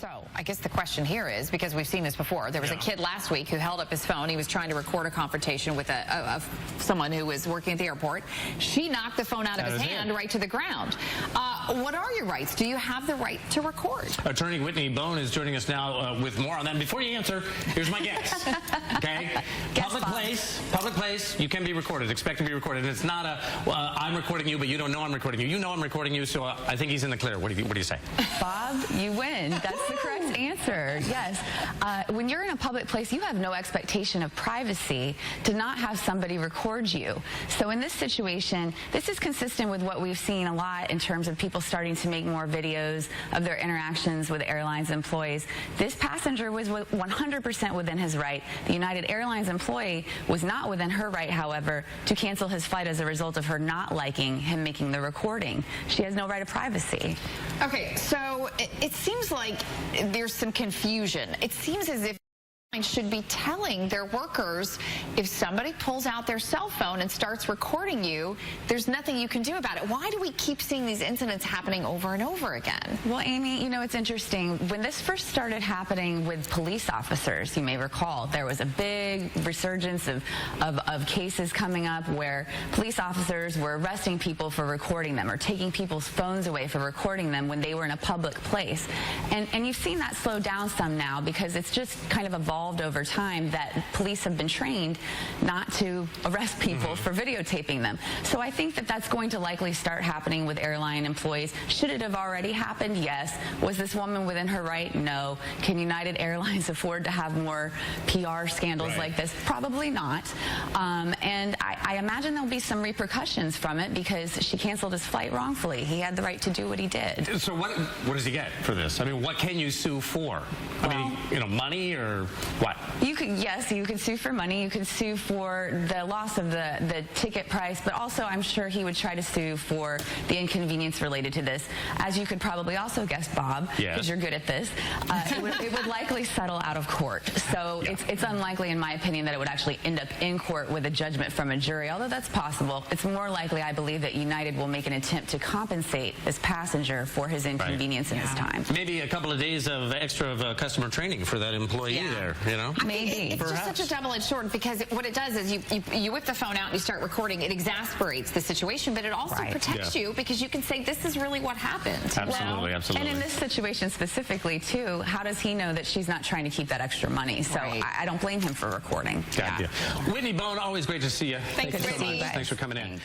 So I guess the question here is, because we've seen this before, there was a kid last week who held up his phone. He was trying to record a confrontation with someone who was working at the airport. She knocked the phone out of his hand right to the ground. What are your rights? Do you have the right to record? Attorney Whitney Boan is joining us now with more on that. Before you answer, here's my guess. Okay? Public place, you can be recorded, expect to be recorded. It's not a, I'm recording you, but you don't know I'm recording you. You know I'm recording you, so I think he's in the clear. What do you say? Bob, you win. That's the correct answer. Yes. When you're in a public place, you have no expectation of privacy to not have somebody record you. So in this situation, this is consistent with what we've seen a lot in terms of people starting to make more videos of their interactions with airlines employees. This passenger was 100% within his right. The United Airlines employee was not within her right, however, to cancel his flight as a result of her not liking him making the recording. She has no right of privacy. Okay, so it seems like there's some confusion. It seems as if should be telling their workers, if somebody pulls out their cell phone and starts recording you, there's nothing you can do about it. Why do we keep seeing these incidents happening over and over again? Well, Amy, you know, it's interesting. When this first started happening with police officers, you may recall, there was a big resurgence of cases coming up where police officers were arresting people for recording them or taking people's phones away for recording them when they were in a public place. And you've seen that slow down some now because it's just kind of evolved over time that police have been trained not to arrest people for videotaping them. So I think that that's going to likely start happening with airline employees. Should it have already happened? Yes. Was this woman within her right? No. Can United Airlines afford to have more PR scandals like this? Probably not. And I imagine there'll be some repercussions from it because she canceled his flight wrongfully. He had the right to do what he did. So what does he get for this? I mean, what can you sue for? I mean, you know, money or what? You could, yes, you could sue for money. You could sue for the loss of the ticket price, but also I'm sure he would try to sue for the inconvenience related to this. As you could probably also guess, Bob, because you're good at this, it would likely settle out of court. So it's unlikely, in my opinion, that it would actually end up in court with a judgment from a jury, although that's possible. It's more likely, I believe, that United will make an attempt to compensate this passenger for his inconvenience in his time. Maybe a couple of days of extra customer training for that employee there, you know? Maybe. It's just such a double-edged sword because what it does is you whip the phone out and you start recording. It exasperates the situation, but it also protects you because you can say, this is really what happened. Absolutely, absolutely. And in this situation specifically, too, how does he know that she's not trying to keep that extra money? So I don't blame him for recording. Whitney Boan, always great to see you. Thanks so much. Thanks for coming in.